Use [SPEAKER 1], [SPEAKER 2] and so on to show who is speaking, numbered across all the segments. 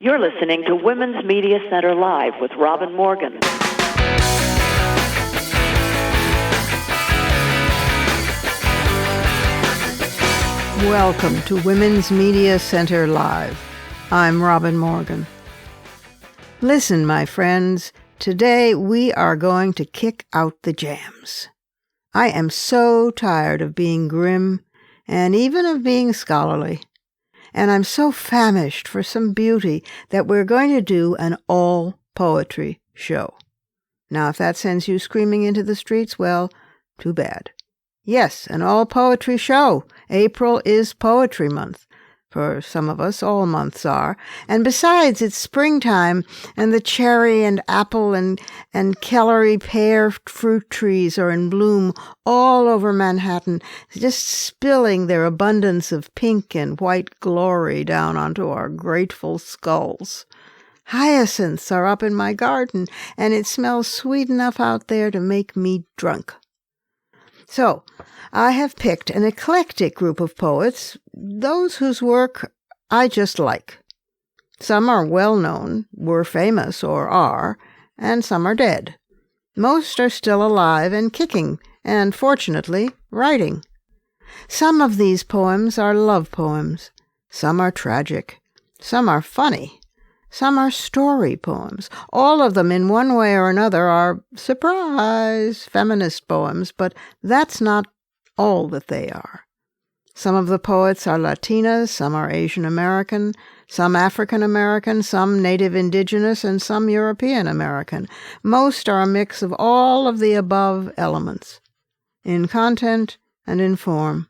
[SPEAKER 1] You're listening to Women's Media Center Live with Robin Morgan.
[SPEAKER 2] Welcome to Women's Media Center Live. I'm Robin Morgan. Listen, my friends, today we are going to kick out the jams. I am so tired of being grim and even of being scholarly. And I'm so famished for some beauty that we're going to do an all-poetry show. Now, if that sends you screaming into the streets, well, too bad. Yes, an all-poetry show. April is Poetry Month. For some of us, all months are. And besides, it's springtime, and the cherry and apple and Kellery pear fruit trees are in bloom all over Manhattan, just spilling their abundance of pink and white glory down onto our grateful skulls. Hyacinths are up in my garden, and it smells sweet enough out there to make me drunk. So, I have picked an eclectic group of poets, those whose work I just like. Some are well-known, were famous or are, and some are dead. Most are still alive and kicking, and, fortunately, writing. Some of these poems are love poems. Some are tragic. Some are funny. Some are story poems. All of them, in one way or another, are, surprise, feminist poems, but that's not all that they are. Some of the poets are Latinas, some are Asian American, some African American, some Native Indigenous, and some European American. Most are a mix of all of the above elements, in content and in form.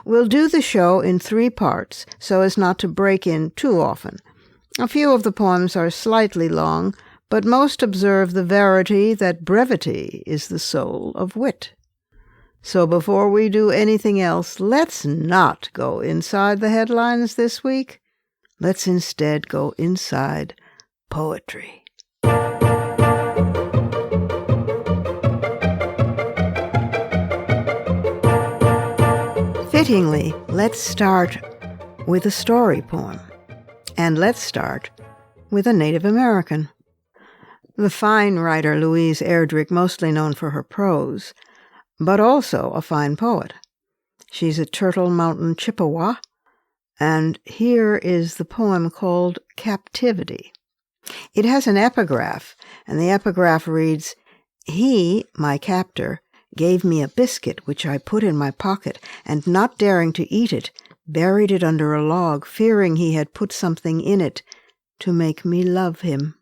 [SPEAKER 2] We'll do the show in 3 parts, so as not to break in too often. A few of the poems are slightly long, but most observe the verity that brevity is the soul of wit. So before we do anything else, let's not go inside the headlines this week. Let's instead go inside poetry. Fittingly, let's start with a story poem. And let's start with a Native American. The fine writer Louise Erdrich, mostly known for her prose, but also a fine poet. She's a Turtle Mountain Chippewa, and here is the poem called Captivity. It has an epigraph, and the epigraph reads, "He, my captor, gave me a biscuit which I put in my pocket, and not daring to eat it, buried it under a log, fearing he had put something in it to make me love him."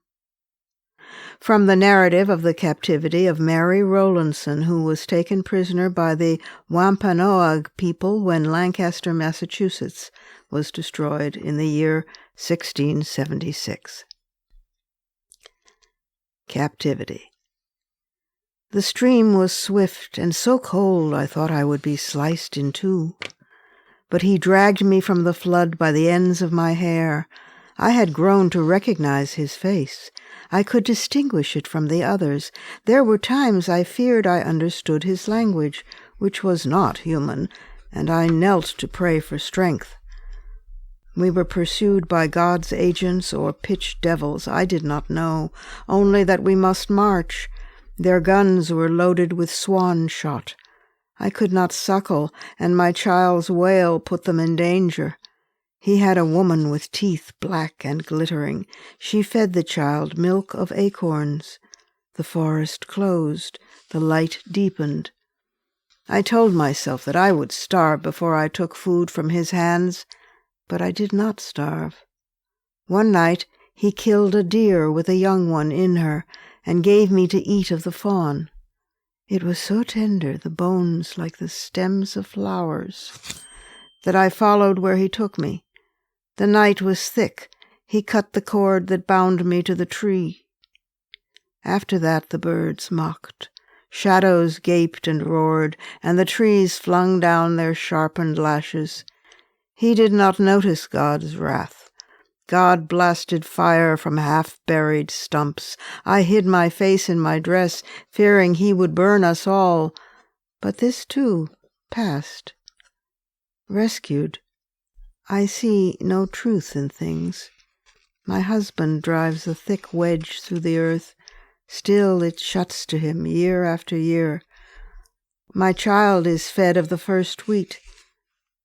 [SPEAKER 2] From the narrative of the captivity of Mary Rowlandson, who was taken prisoner by the Wampanoag people when Lancaster, Massachusetts, was destroyed in the year 1676. Captivity. The stream was swift and so cold I thought I would be sliced in 2. But he dragged me from the flood by the ends of my hair. I had grown to recognize his face. I could distinguish it from the others. There were times I feared I understood his language, which was not human, and I knelt to pray for strength. We were pursued by God's agents or pitch devils, I did not know, only that we must march. Their guns were loaded with swan shot. I could not suckle, and my child's wail put them in danger. He had a woman with teeth black and glittering. She fed the child milk of acorns. The forest closed. The light deepened. I told myself that I would starve before I took food from his hands, but I did not starve. One night he killed a deer with a young one in her, and gave me to eat of the fawn. It was so tender, the bones like the stems of flowers, that I followed where he took me. The night was thick. He cut the cord that bound me to the tree. After that the birds mocked. Shadows gaped and roared, and the trees flung down their sharpened lashes. He did not notice God's wrath. God blasted fire from half-buried stumps. I hid my face in my dress, fearing he would burn us all. But this, too, passed. Rescued, I see no truth in things. My husband drives a thick wedge through the earth. Still it shuts to him year after year. My child is fed of the first wheat.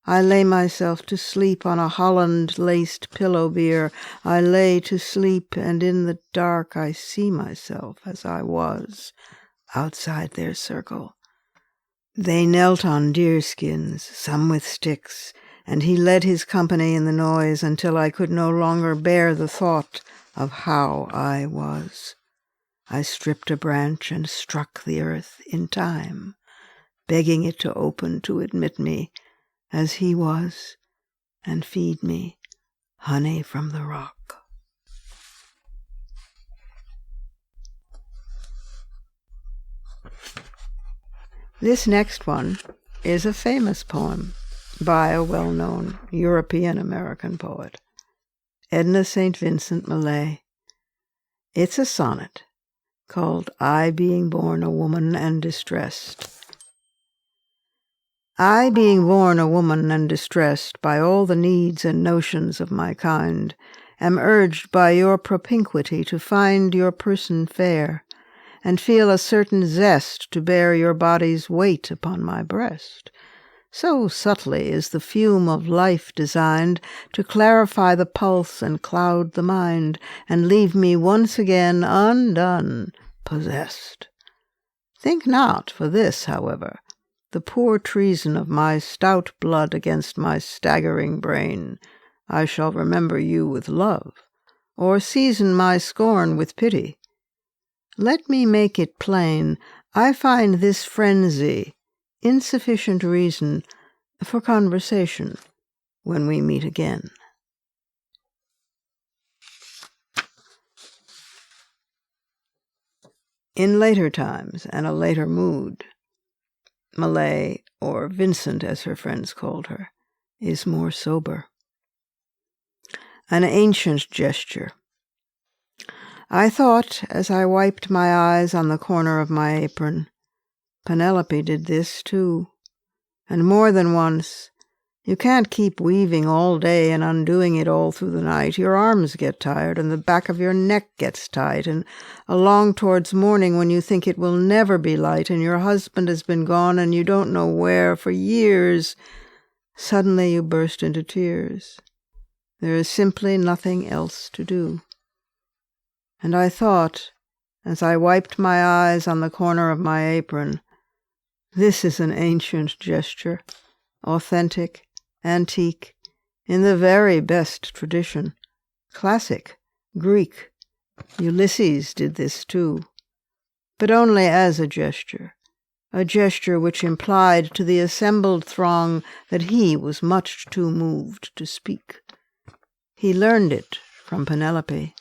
[SPEAKER 2] I lay myself to sleep on a Holland-laced pillow bier. I lay to sleep, and in the dark I see myself as I was, outside their circle. They knelt on deerskins, some with sticks, and he led his company in the noise until I could no longer bear the thought of how I was. I stripped a branch and struck the earth in time, begging it to open to admit me as he was, and feed me honey from the rock. This next one is a famous poem by a well-known European-American poet, Edna St. Vincent Millay. It's a sonnet called I Being Born a Woman and Distressed. I, being born a woman and distressed by all the needs and notions of my kind, am urged by your propinquity to find your person fair, and feel a certain zest to bear your body's weight upon my breast. So subtly is the fume of life designed to clarify the pulse and cloud the mind, and leave me once again undone, possessed. Think not for this, however, the poor treason of my stout blood against my staggering brain. I shall remember you with love, or season my scorn with pity. Let me make it plain, I find this frenzy insufficient reason for conversation when we meet again. In later times and a later mood, Millay, or Vincent as her friends called her, is more sober. An ancient gesture. I thought, as I wiped my eyes on the corner of my apron, Penelope did this too, and more than once. You can't keep weaving all day and undoing it all through the night. Your arms get tired, and the back of your neck gets tight, and along towards morning when you think it will never be light, and your husband has been gone and you don't know where for years, suddenly you burst into tears. There is simply nothing else to do. And I thought, as I wiped my eyes on the corner of my apron, this is an ancient gesture, authentic, antique, in the very best tradition, classic, Greek. Ulysses did this too, but only as a gesture which implied to the assembled throng that he was much too moved to speak. He learned it from Penelope,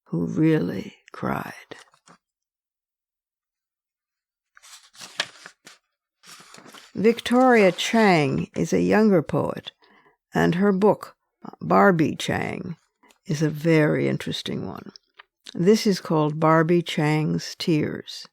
[SPEAKER 2] who really cried. Victoria Chang is a younger poet, and her book, Barbie Chang, is a very interesting one. This is called Barbie Chang's Tears.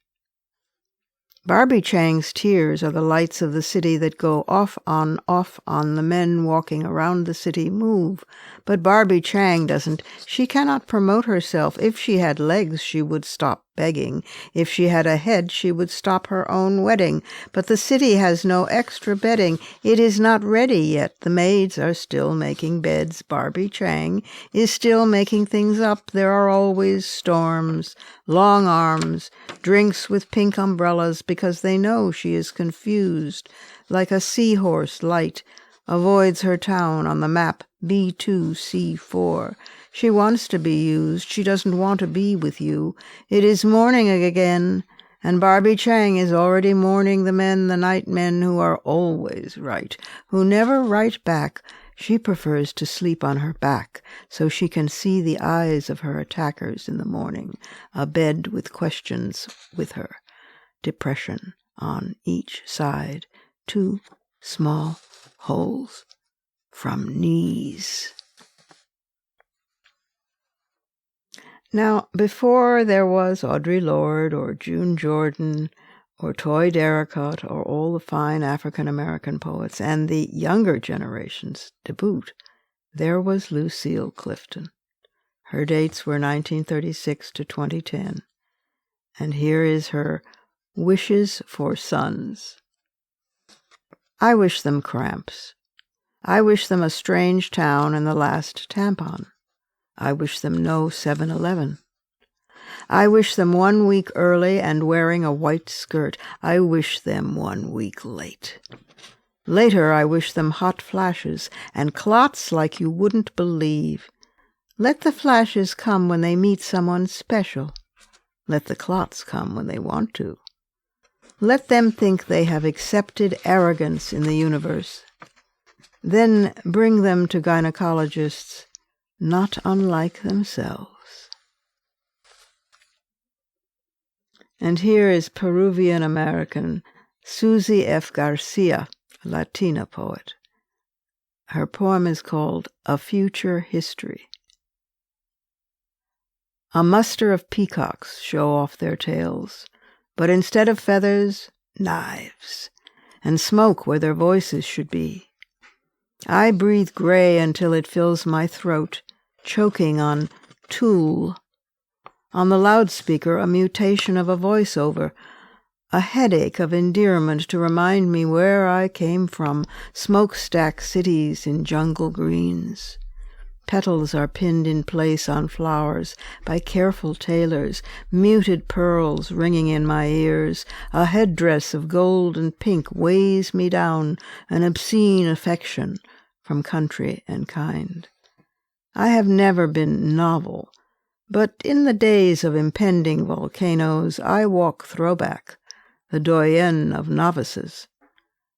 [SPEAKER 2] Barbie Chang's tears are the lights of the city that go off on. The men walking around the city move. But Barbie Chang doesn't. She cannot promote herself. If she had legs, she would stop begging. If she had a head, she would stop her own wedding. But the city has no extra bedding. It is not ready yet. The maids are still making beds. Barbie Chang is still making things up. There are always storms, long arms, drinks with pink umbrellas, because they know she is confused, like a seahorse light avoids her town on the map B2C4. She wants to be used. She doesn't want to be with you. It is morning again, and Barbie Chang is already mourning the men, the night men who are always right, who never write back. She prefers to sleep on her back so she can see the eyes of her attackers in the morning, a bed with questions with her. Depression on each side, 2 small holes from knees. Now, before there was Audre Lorde or June Jordan or Toy Derricott or all the fine African-American poets, and the younger generations to boot, there was Lucille Clifton. Her dates were 1936 to 2010. And here is her wishes for sons. I wish them cramps. I wish them a strange town and the last tampon. I wish them no 7-Eleven. I wish them 1 week early and wearing a white skirt. I wish them 1 week late. Later, I wish them hot flashes and clots like you wouldn't believe. Let the flashes come when they meet someone special. Let the clots come when they want to. Let them think they have accepted arrogance in the universe. Then bring them to gynecologists not unlike themselves. And here is Peruvian-American Suzi F. Garcia, a Latina poet. Her poem is called A Future History. A muster of peacocks show off their tails, but instead of feathers, knives, and smoke where their voices should be. I breathe gray until it fills my throat, choking on tool. On the loudspeaker, a mutation of a voiceover, a headache of endearment to remind me where I came from, smokestack cities in jungle greens. Petals are pinned in place on flowers by careful tailors, muted pearls ringing in my ears. A headdress of gold and pink weighs me down, an obscene affection from country and kind. I have never been novel, but in the days of impending volcanoes I walk throwback, the doyenne of novices.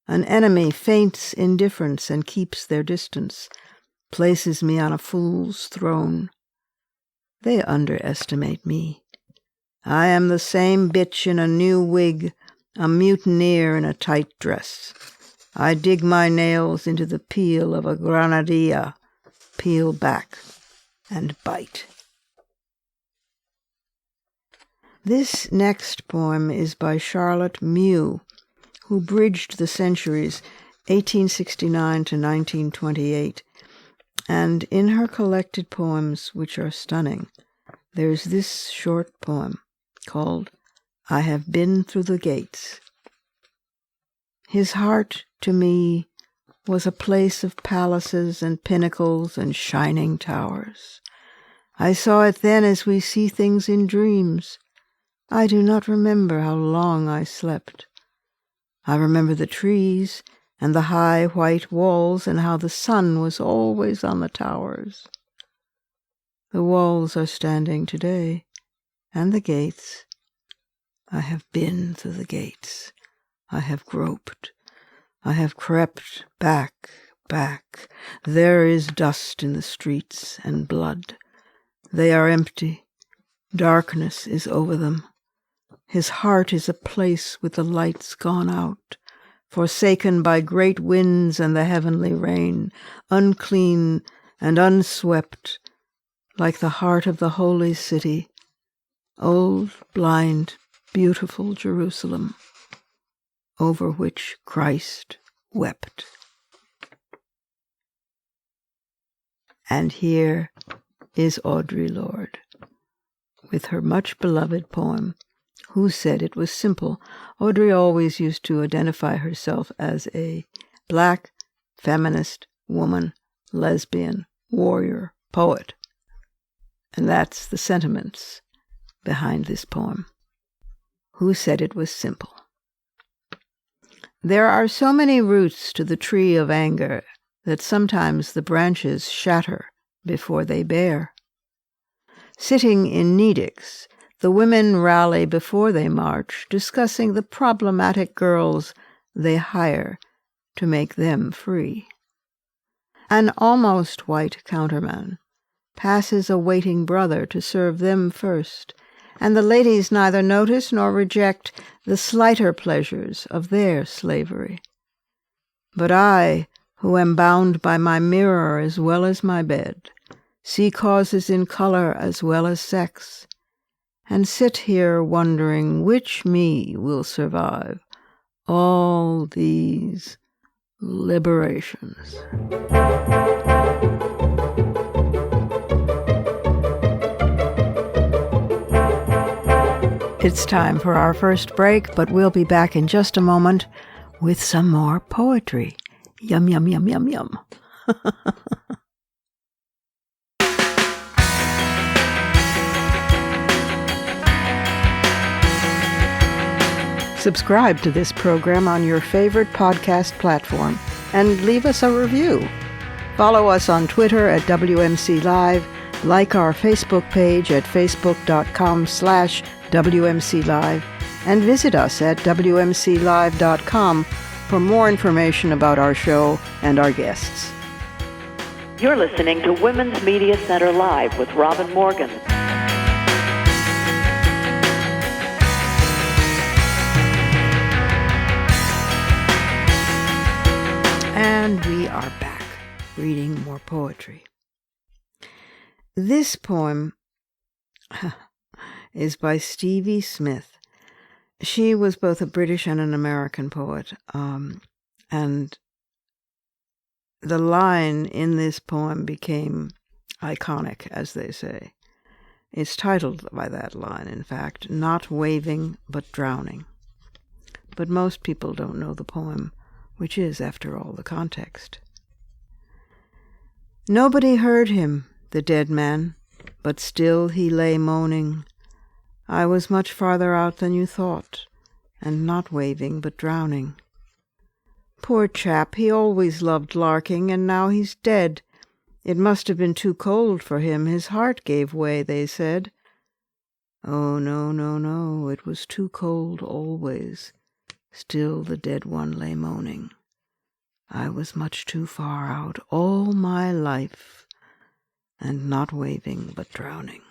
[SPEAKER 2] An enemy faints indifference and keeps their distance, places me on a fool's throne. They underestimate me. I am the same bitch in a new wig, a mutineer in a tight dress. I dig my nails into the peel of a granadilla, peel back and bite. This next poem is by Charlotte Mew, who bridged the centuries 1869 to 1928. And in her collected poems, which are stunning, there's this short poem called I Have Been Through the Gates. His heart, to me, was a place of palaces and pinnacles and shining towers. I saw it then as we see things in dreams. I do not remember how long I slept. I remember the trees and the high white walls, and how the sun was always on the towers. The walls are standing today, and the gates. I have been through the gates. I have groped. I have crept back, back. There is dust in the streets and blood. They are empty. Darkness is over them. His heart is a place with the lights gone out, forsaken by great winds and the heavenly rain, unclean and unswept, like the heart of the holy city, old, blind, beautiful Jerusalem, over which Christ wept. And here is Audre Lorde, with her much-beloved poem, Who Said It Was Simple. Audre always used to identify herself as a black, feminist, woman, lesbian, warrior, poet. And that's the sentiments behind this poem. Who Said It Was Simple? There are so many roots to the tree of anger that sometimes the branches shatter before they bear. Sitting in Nedick's, the women rally before they march, discussing the problematic girls they hire to make them free. An almost white counterman passes a waiting brother to serve them first, and the ladies neither notice nor reject the slighter pleasures of their slavery. But I, who am bound by my mirror as well as my bed, see causes in color as well as sex, and sit here wondering which me will survive all these liberations. It's time for our first break, but we'll be back in just a moment with some more poetry. Yum, yum, yum, yum, yum. Subscribe to this program on your favorite podcast platform and leave us a review. Follow us on Twitter at WMC Live, like our Facebook page at facebook.com/WMC Live, and visit us at WMCLive.com for more information about our show and our guests.
[SPEAKER 1] You're listening to Women's Media Center Live with Robin Morgan.
[SPEAKER 2] And we are back, reading more poetry. This poem is by Stevie Smith. She was both a British and an American poet, and the line in this poem became iconic, as they say. It's titled by that line, in fact, Not Waving but Drowning. But most people don't know the poem, which is, after all, the context. Nobody heard him, the dead man, but still he lay moaning. I was much farther out than you thought, and not waving but drowning. Poor chap, he always loved larking, and now he's dead. It must have been too cold for him, his heart gave way, they said. Oh, no, no, no, it was too cold always. Still the dead one lay moaning. I was much too far out all my life, and not waving but drowning.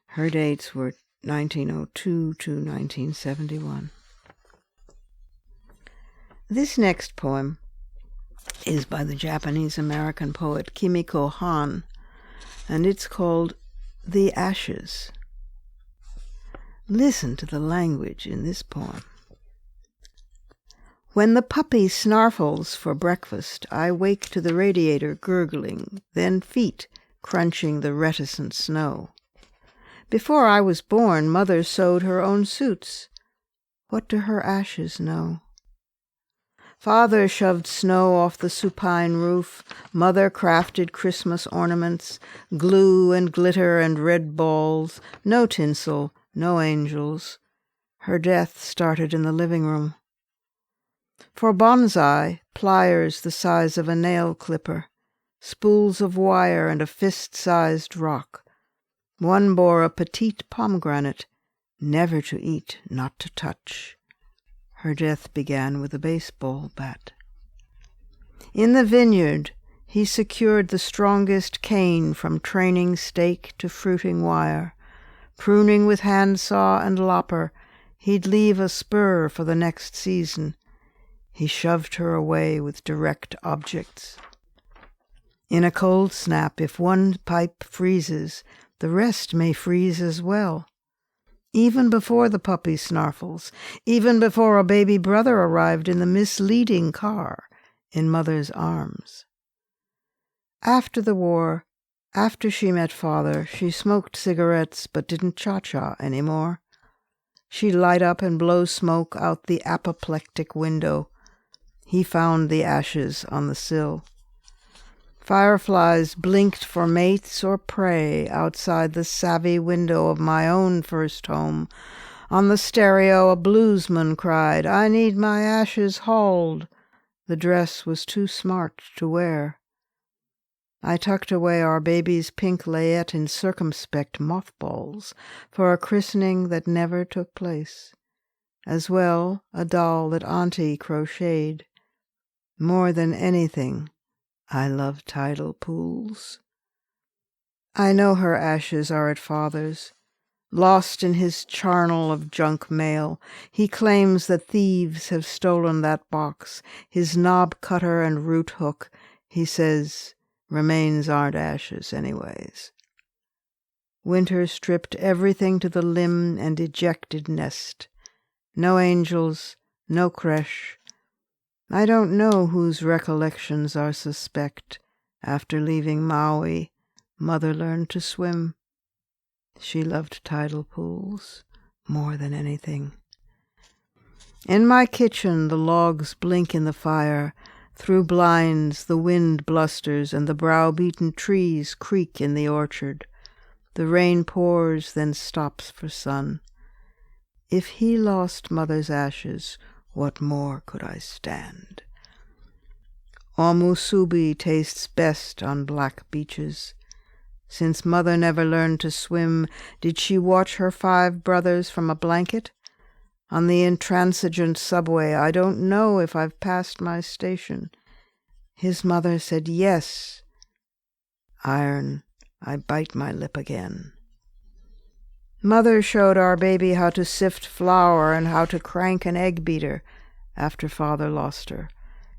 [SPEAKER 2] Her dates were 1902 to 1971. This next poem is by the Japanese-American poet Kimiko Hahn, and it's called The Ashes. Listen to the language in this poem. When the puppy snarfles for breakfast, I wake to the radiator gurgling, then feet crunching the reticent snow. Before I was born, Mother sewed her own suits. What do her ashes know? Father shoved snow off the supine roof. Mother crafted Christmas ornaments, glue and glitter and red balls, no tinsel, no angels. Her death started in the living room. For bonsai, pliers the size of a nail clipper, spools of wire and a fist-sized rock. One bore a petite pomegranate, never to eat, not to touch. Her death began with a baseball bat. In the vineyard, he secured the strongest cane from training stake to fruiting wire. Pruning with handsaw and lopper, he'd leave a spur for the next season. He shoved her away with direct objects. In a cold snap, if one pipe freezes, the rest may freeze as well. Even before the puppy snarfles, even before a baby brother arrived in the misleading car in Mother's arms. After the war, after she met Father, she smoked cigarettes but didn't cha-cha anymore. She'd light up and blow smoke out the apoplectic window. He found the ashes on the sill. Fireflies blinked for mates or prey outside the savvy window of my own first home. On the stereo, a bluesman cried, I need my ashes hauled. The dress was too smart to wear. I tucked away our baby's pink layette in circumspect mothballs for a christening that never took place. As well, a doll that Auntie crocheted. More than anything, I love tidal pools. I know her ashes are at Father's. Lost in his charnel of junk mail, he claims that thieves have stolen that box, his knob cutter and root hook. He says, remains aren't ashes anyways. Winter stripped everything to the limb and ejected nest. No angels, no creche. I don't know whose recollections are suspect. After leaving Maui, Mother learned to swim. She loved tidal pools more than anything. In my kitchen the logs blink in the fire. Through blinds the wind blusters, and the brow-beaten trees creak in the orchard. The rain pours, then stops for sun. If he lost mother's ashes, what more could I stand? Omusubi tastes best on black beaches. Since mother never learned to swim, did she watch her 5 brothers from a blanket? On the intransigent subway, I don't know if I've passed my station. His mother said yes. Iron, I bite my lip again. Mother showed our baby how to sift flour and how to crank an egg beater after father lost her.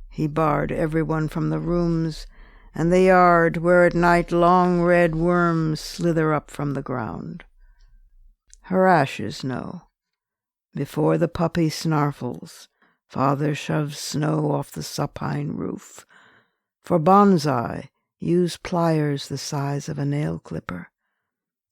[SPEAKER 2] He barred everyone from the rooms and the yard where at night long red worms slither up from the ground. Her ashes know. Before the puppy snarfles, father shoves snow off the supine roof. For bonsai, use pliers the size of a nail clipper.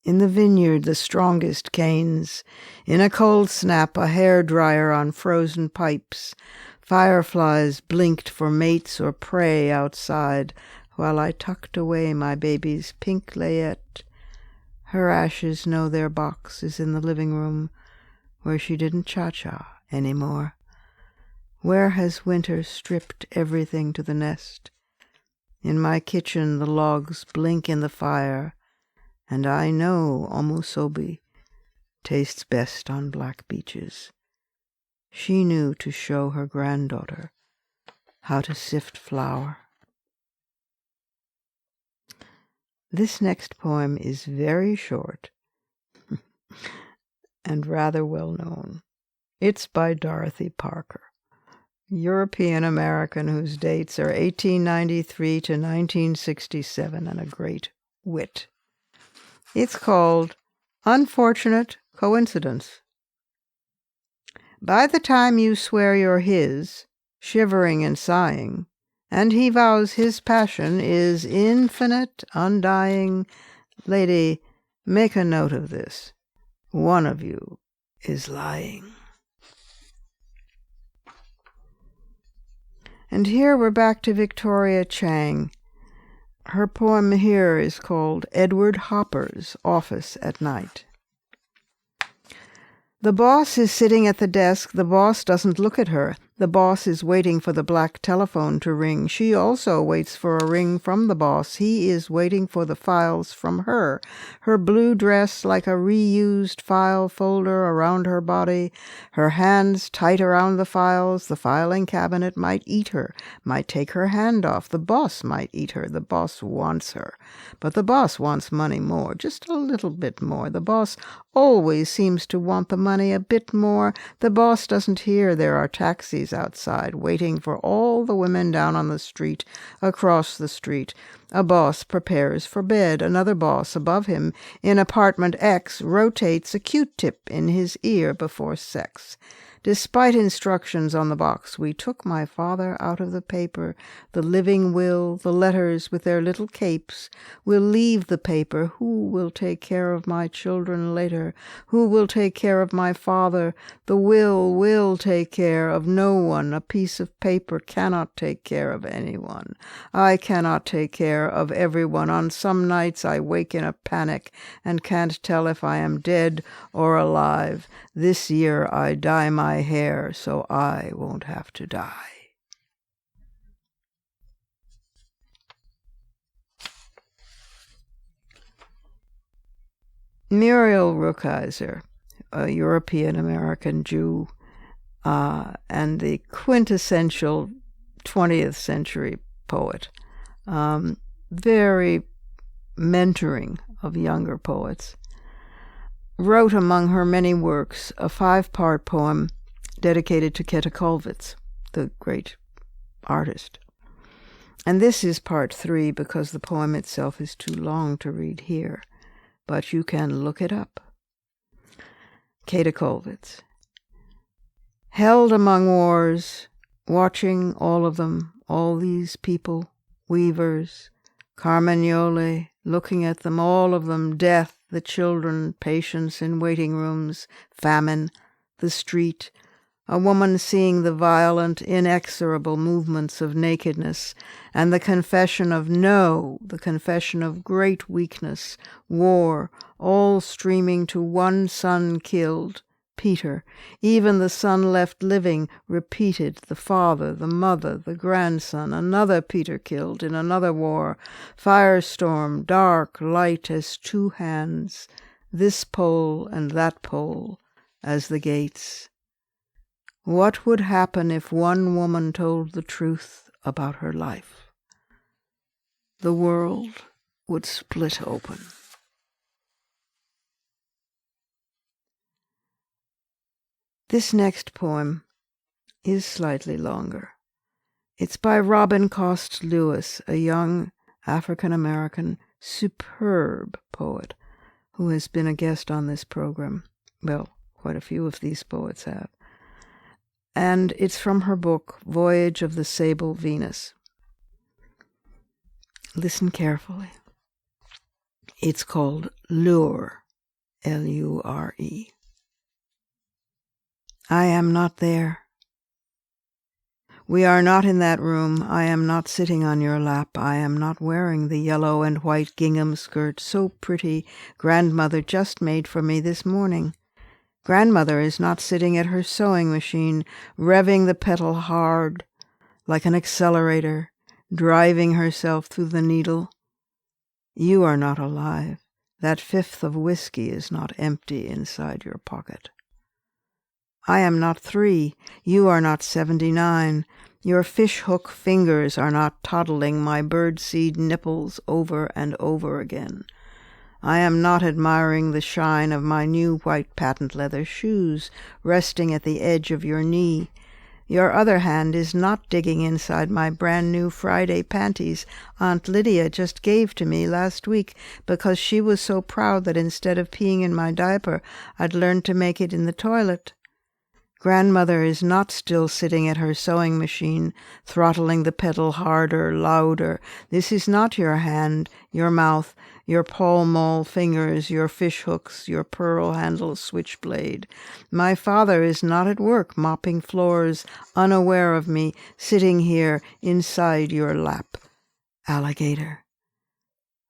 [SPEAKER 2] In the vineyard, the strongest canes. In a cold snap, a hairdryer on frozen pipes. Fireflies blinked for mates or prey outside, while I tucked away my baby's pink layette. Her ashes know their box is in the living room, where she didn't cha-cha anymore. Where has winter stripped everything to the nest? In my kitchen the logs blink in the fire, and I know omusobi tastes best on black beaches. She knew to show her granddaughter how to sift flour. This next poem is very short and rather well known. It's by Dorothy Parker, European-American whose dates are 1893 to 1967 and a great wit. It's called Unfortunate Coincidence. By the time you swear you're his, shivering and sighing, and he vows his passion is infinite, undying, lady, make a note of this. One of you is lying. And here we're back to Victoria Chang. Her poem here is called Edward Hopper's Office at Night. The boss is sitting at the desk. The boss doesn't look at her. The boss is waiting for the black telephone to ring. She also waits for a ring from the boss. He is waiting for the files from her. Her blue dress like a reused file folder around her body. Her hands tight around the files. The filing cabinet might eat her, might take her hand off. The boss might eat her. The boss wants her. But the boss wants money more, just a little bit more. The boss always seems to want the money a bit more. The boss doesn't hear there are taxis outside waiting for all the women down on the street, across the street. A boss prepares for bed. Another boss above him in apartment X rotates a Q-tip in his ear before sex. Despite instructions on the box, we took my father out of the paper, the living will, the letters with their little capes. We'll leave the paper. Who will take care of my children later? Who will take care of my father? The will take care of no one. A piece of paper cannot take care of anyone. I cannot take care of everyone. On some nights I wake in a panic and can't tell if I am dead or alive. This year I dye my hair so I won't have to die. Muriel Rukeyser, a European-American Jew, and the quintessential 20th century poet. Very mentoring of younger poets. Wrote among her many works a 5-part poem dedicated to Keta Kollwitz, the great artist. And this is part 3 because the poem itself is too long to read here, but you can look it up. Keta Kollwitz. Held among wars, watching all of them, all these people, weavers, Carmagnole, looking at them, all of them, death, the children, patients in waiting rooms, famine, the street, a woman seeing the violent, inexorable movements of nakedness, and the confession of no, the confession of great weakness, war, all streaming to one son killed, Peter, even the son left living, repeated, the father, the mother, the grandson, another Peter killed in another war, firestorm, dark, light as two hands, this pole and that pole, as the gates. What would happen if one woman told the truth about her life? The world would split open. This next poem is slightly longer. It's by Robin Cost Lewis, a young African-American superb poet who has been a guest on this program. Well, quite a few of these poets have. And it's from her book, Voyage of the Sable Venus. Listen carefully. It's called Lure, L-U-R-E. I am not there. We are not in that room. I am not sitting on your lap. I am not wearing the yellow and white gingham skirt so pretty grandmother just made for me this morning. Grandmother is not sitting at her sewing machine, revving the pedal hard, like an accelerator, driving herself through the needle. You are not alive. That fifth of whiskey is not empty inside your pocket. I am not 3. You are not 79. Your fishhook fingers are not toddling my birdseed nipples over and over again. I am not admiring the shine of my new white patent leather shoes resting at the edge of your knee. Your other hand is not digging inside my brand new Friday panties Aunt Lydia just gave to me last week because she was so proud that instead of peeing in my diaper, I'd learned to make it in the toilet. Grandmother is not still sitting at her sewing machine, throttling the pedal harder, louder. This is not your hand, your mouth, your Pall Mall fingers, your fishhooks, your pearl-handled switchblade. My father is not at work mopping floors, unaware of me, sitting here inside your lap. Alligator.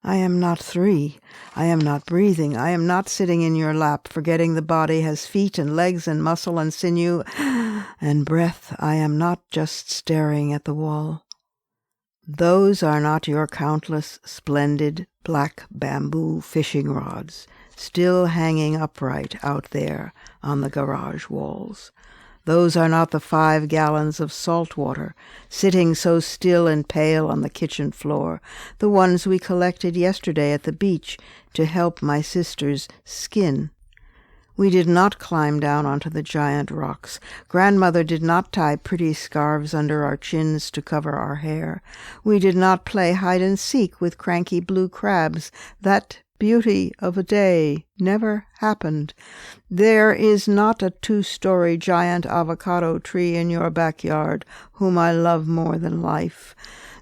[SPEAKER 2] I am not 3. I am not breathing. I am not sitting in your lap, forgetting the body has feet and legs and muscle and sinew and breath. I am not just staring at the wall. Those are not your countless, splendid, black bamboo fishing rods, still hanging upright out there on the garage walls. Those are not the 5 gallons of salt water, sitting so still and pale on the kitchen floor, the ones we collected yesterday at the beach to help my sister's skin. We did not climb down onto the giant rocks. Grandmother did not tie pretty scarves under our chins to cover our hair. We did not play hide-and-seek with cranky blue crabs. That beauty of a day never happened. There is not a 2-story giant avocado tree in your backyard whom I love more than life.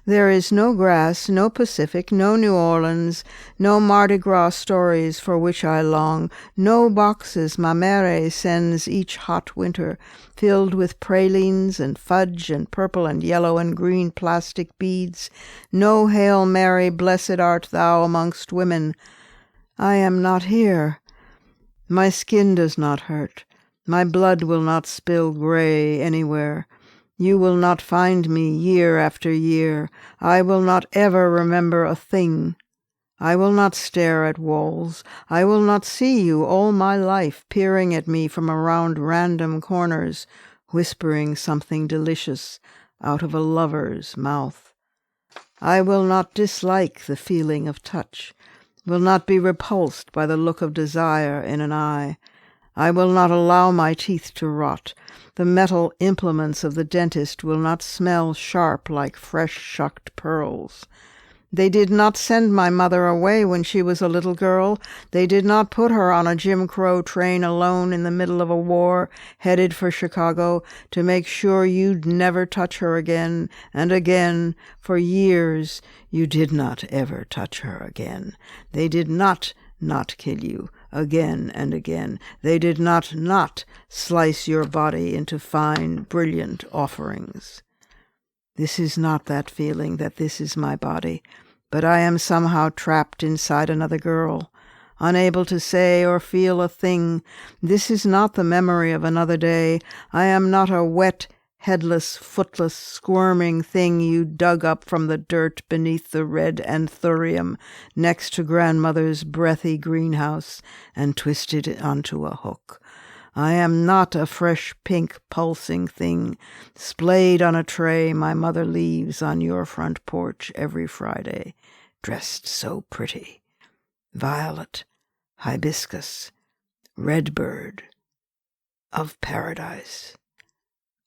[SPEAKER 2] There is no grass, no Pacific, no New Orleans, no Mardi Gras stories for which I long, no boxes ma mère sends each hot winter, filled with pralines and fudge and purple and yellow and green plastic beads, no Hail Mary, blessed art thou amongst women. I am not here. My skin does not hurt. My blood will not spill gray anywhere. You will not find me year after year. I will not ever remember a thing. I will not stare at walls. I will not see you all my life peering at me from around random corners, whispering something delicious out of a lover's mouth. I will not dislike the feeling of touch, will not be repulsed by the look of desire in an eye. I will not allow my teeth to rot. The metal implements of the dentist will not smell sharp like fresh shucked pearls. They did not send my mother away when she was a little girl. They did not put her on a Jim Crow train alone in the middle of a war, headed for Chicago, to make sure you'd never touch her again, and again, for years, you did not ever touch her again. They did not not kill you again and again. They did not slice your body into fine, brilliant offerings. This is not that feeling that this is my body, but I am somehow trapped inside another girl, unable to say or feel a thing. This is not the memory of another day. I am not a wet, headless, footless, squirming thing you dug up from the dirt beneath the red anthurium next to grandmother's breathy greenhouse and twisted it onto a hook. I am not a fresh pink pulsing thing splayed on a tray my mother leaves on your front porch every Friday, dressed so pretty. Violet, hibiscus, redbird of paradise.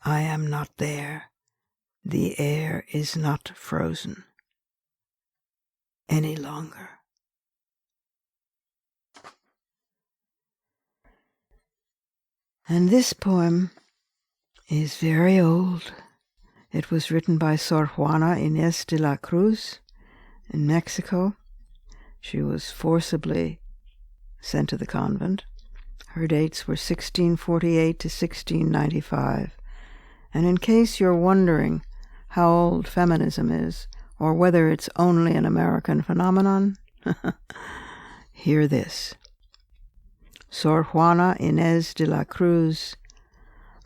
[SPEAKER 2] I am not there. The air is not frozen any longer. And this poem is very old. It was written by Sor Juana Inés de la Cruz in Mexico. She was forcibly sent to the convent. Her dates were 1648 to 1695. And in case you're wondering how old feminism is, or whether it's only an American phenomenon, hear this. Sor Juana Inés de la Cruz,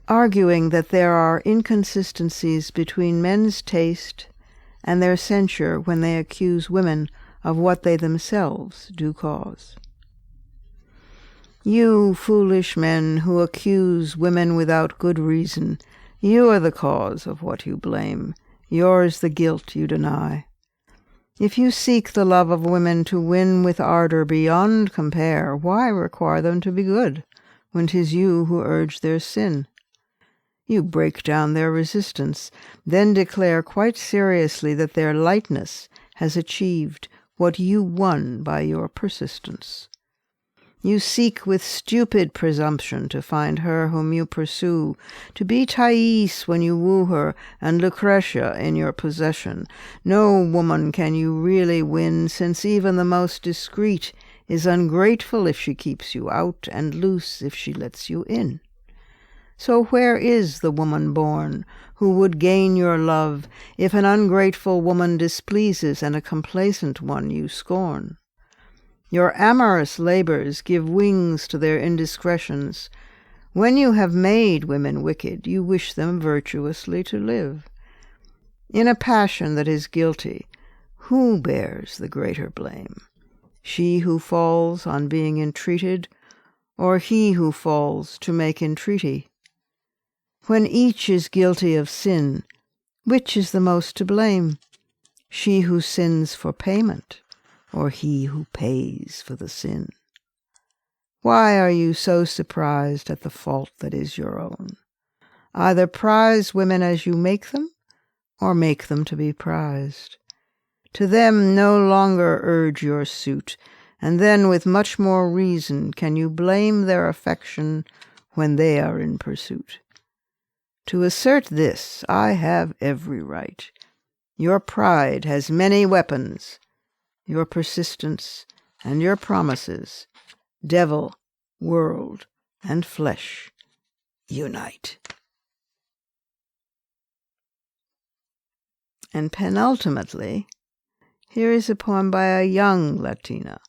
[SPEAKER 2] arguing that there are inconsistencies between men's taste and their censure when they accuse women of what they themselves do cause. You foolish men who accuse women without good reason, you are the cause of what you blame. Yours the guilt you deny. If you seek the love of women to win with ardor beyond compare, why require them to be good, when 'tis you who urge their sin? You break down their resistance, then declare quite seriously that their lightness has achieved what you won by your persistence. You seek with stupid presumption to find her whom you pursue, to be Thais when you woo her, and Lucretia in your possession. No woman can you really win, since even the most discreet is ungrateful if she keeps you out, and loose if she lets you in. So where is the woman born who would gain your love, if an ungrateful woman displeases and a complacent one you scorn? Your amorous labors give wings to their indiscretions. When you have made women wicked, you wish them virtuously to live. In a passion that is guilty, who bears the greater blame? She who falls on being entreated, or he who falls to make entreaty? When each is guilty of sin, which is the most to blame? She who sins for payment, or he who pays for the sin? Why are you so surprised at the fault that is your own? Either prize women as you make them, or make them to be prized. To them no longer urge your suit, and then with much more reason can you blame their affection when they are in pursuit. To assert this I have every right. Your pride has many weapons, your persistence and your promises, devil, world, and flesh, unite. And penultimately, here is a poem by a young Latina,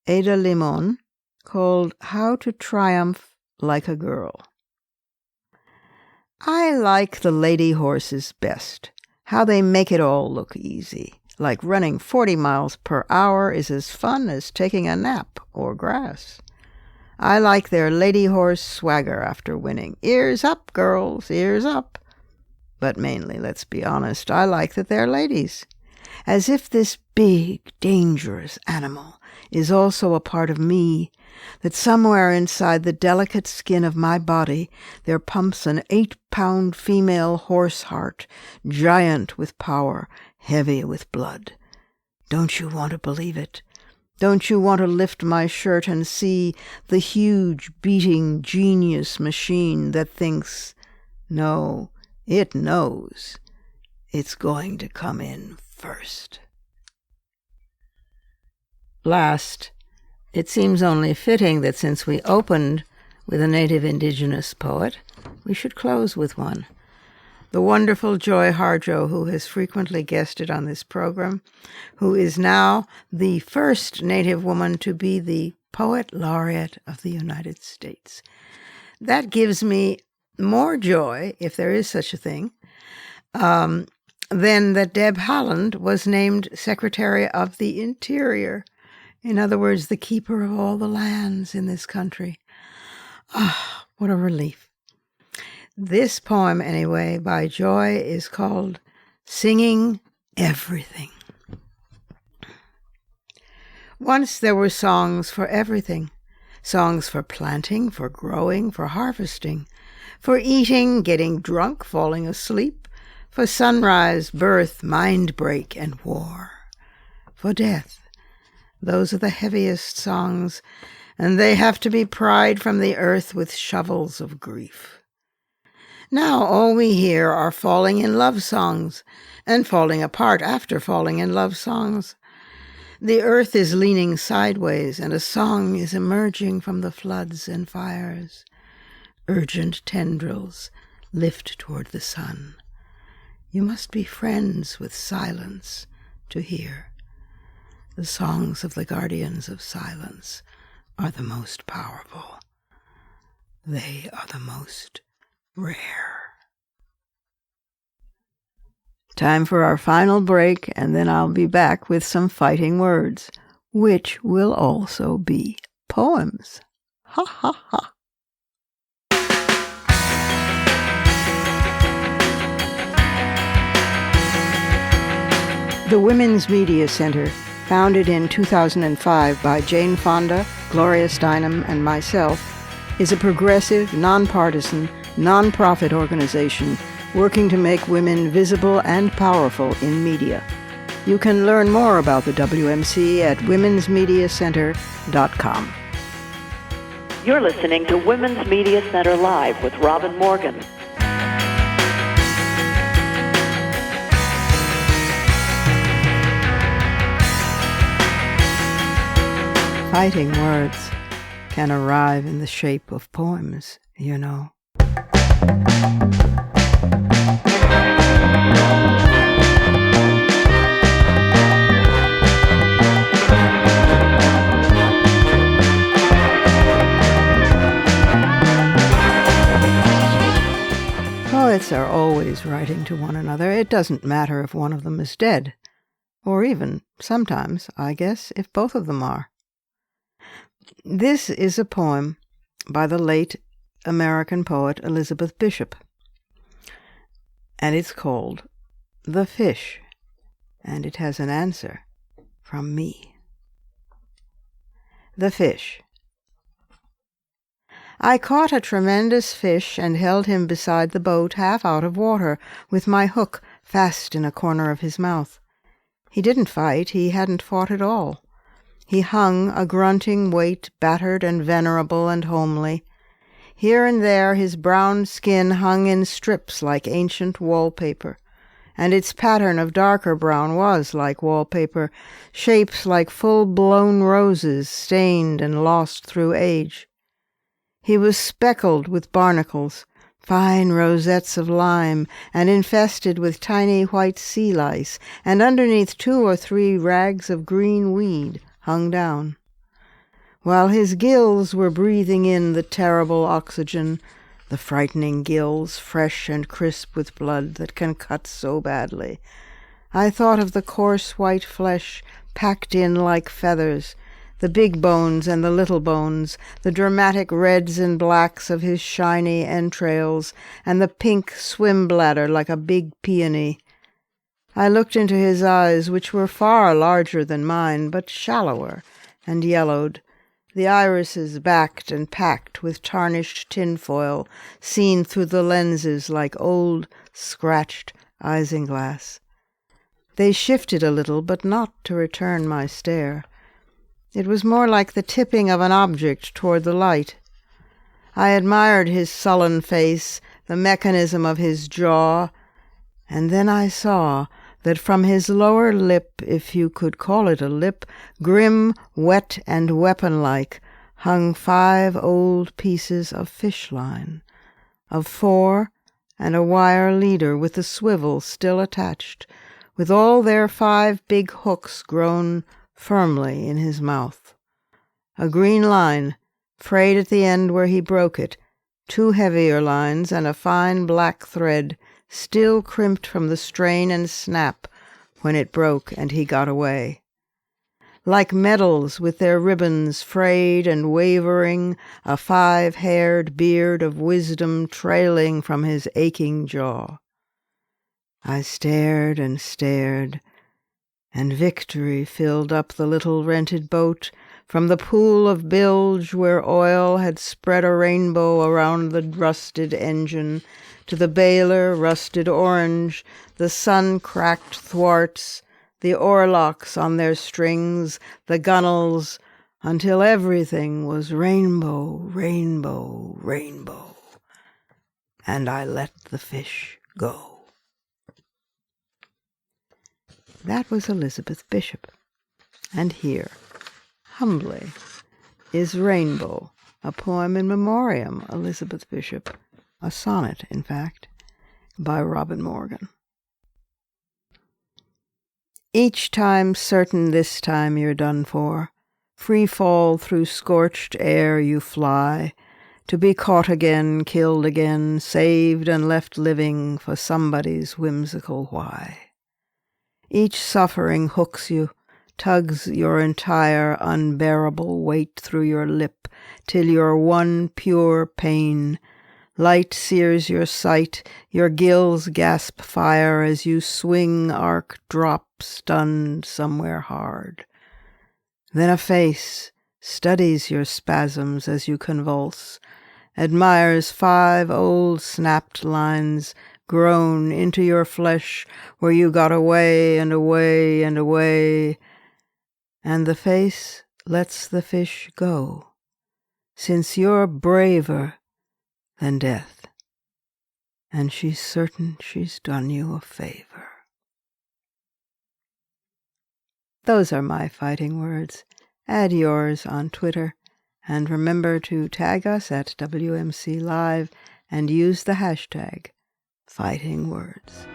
[SPEAKER 2] Ada Limon, called How to Triumph Like a Girl. I like the lady horses best, how they make it all look easy. Like running 40 miles per hour is as fun as taking a nap or grass. I like their lady horse swagger after winning. Ears up, girls, ears up. But mainly, let's be honest, I like that they're ladies. As if this big, dangerous animal is also a part of me, that somewhere inside the delicate skin of my body there pumps an 8-pound female horse heart, giant with power, heavy with blood. Don't you want to believe it? Don't you want to lift my shirt and see the huge, beating genius machine that thinks, no, it knows, it's going to come in first? Last It seems only fitting that since we opened with a native indigenous poet, we should close with one. The wonderful Joy Harjo, who has frequently guested on this program, who is now the first Native woman to be the Poet Laureate of the United States. That gives me more joy, if there is such a thing, than that Deb Haaland was named Secretary of the Interior. In other words, the keeper of all the lands in this country. Ah, what a relief. This poem, anyway, by Joy is called Singing Everything. Once there were songs for everything. Songs for planting, for growing, for harvesting, for eating, getting drunk, falling asleep, for sunrise, birth, mind break, and war, for death. Those are the heaviest songs, and they have to be pried from the earth with shovels of grief. Now all we hear are falling in love songs, and falling apart after falling in love songs. The earth is leaning sideways, and a song is emerging from the floods and fires. Urgent tendrils lift toward the sun. You must be friends with silence to hear. The songs of the guardians of silence are the most powerful. They are the most rare. Time for our final break, and then I'll be back with some fighting words, which will also be poems. Ha ha ha. The Women's Media Center, founded in 2005 by Jane Fonda, Gloria Steinem, and myself, is a progressive, nonpartisan, nonprofit organization working to make women visible and powerful in media. You can learn more about the WMC at womensmediacenter.com.
[SPEAKER 1] You're listening to Women's Media Center Live with Robin Morgan.
[SPEAKER 2] Fighting words can arrive in the shape of poems, you know. Poets are always writing to one another. It doesn't matter if one of them is dead, or even, sometimes, I guess, if both of them are. This is a poem by the late American poet Elizabeth Bishop, and it's called The Fish, and it has an answer from me. The Fish. I caught a tremendous fish and held him beside the boat, half out of water, with my hook fast in a corner of his mouth. He didn't fight, he hadn't fought at all. He hung, a grunting weight, battered and venerable and homely. Here and there his brown skin hung in strips like ancient wallpaper, and its pattern of darker brown was like wallpaper, shapes like full-blown roses stained and lost through age. He was speckled with barnacles, fine rosettes of lime, and infested with tiny white sea lice, and underneath 2 or 3 rags of green weed hung down. While his gills were breathing in the terrible oxygen, the frightening gills, fresh and crisp with blood that can cut so badly, I thought of the coarse white flesh packed in like feathers, the big bones and the little bones, the dramatic reds and blacks of his shiny entrails, and the pink swim bladder like a big peony. I looked into his eyes, which were far larger than mine, but shallower and yellowed, the irises backed and packed with tarnished tinfoil, seen through the lenses like old, scratched isinglass. They shifted a little, but not to return my stare. It was more like the tipping of an object toward the light. I admired his sullen face, the mechanism of his jaw, and then I saw, that from his lower lip, if you could call it a lip, grim, wet, and weapon-like, hung 5 old pieces of fish line, of 4, and a wire leader with the swivel still attached, with all their 5 big hooks grown firmly in his mouth. A green line, frayed at the end where he broke it, 2 heavier lines, and a fine black thread, still crimped from the strain and snap when it broke and he got away. Like medals with their ribbons frayed and wavering, a 5-haired beard of wisdom trailing from his aching jaw. I stared and stared, and victory filled up the little rented boat, from the pool of bilge where oil had spread a rainbow around the rusted engine, to the bailer rusted orange, the sun-cracked thwarts, the oarlocks on their strings, the gunwales, until everything was rainbow, rainbow, rainbow. And I let the fish go. That was Elizabeth Bishop. And here, humbly, is Rainbow, a poem in memoriam Elizabeth Bishop, a sonnet, in fact, by Robin Morgan. Each time certain this time you're done for, free fall through scorched air you fly, to be caught again, killed again, saved and left living for somebody's whimsical why. Each suffering hooks you, tugs your entire unbearable weight through your lip, till you're one pure pain. Light sears your sight, your gills gasp fire as you swing arc drop stunned somewhere hard. Then a face studies your spasms as you convulse, admires 5 old snapped lines grown into your flesh where you got away and away and away, and the face lets the fish go, since you're braver than death, and she's certain she's done you a favor. Those are my fighting words. Add yours on Twitter, and remember to tag us at WMC Live and use the hashtag Fighting Words.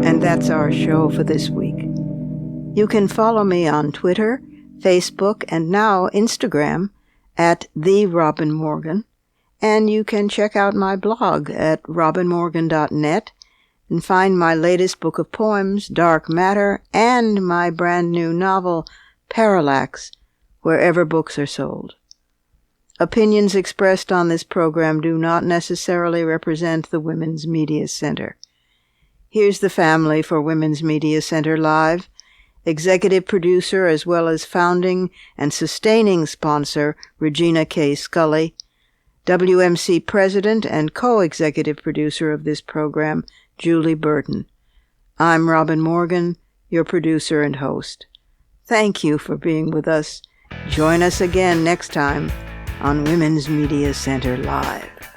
[SPEAKER 2] And that's our show for this week. You can follow me on Twitter, Facebook, and now Instagram at The Robin Morgan, and you can check out my blog at robinmorgan.net and find my latest book of poems, Dark Matter, and my brand new novel, Parallax, wherever books are sold. Opinions expressed on this program do not necessarily represent the Women's Media Center. Here's the family for Women's Media Center Live. Executive producer as well as founding and sustaining sponsor, Regina K. Scully. WMC president and co-executive producer of this program, Julie Burton. I'm Robin Morgan, your producer and host. Thank you for being with us. Join us again next time on Women's Media Center Live.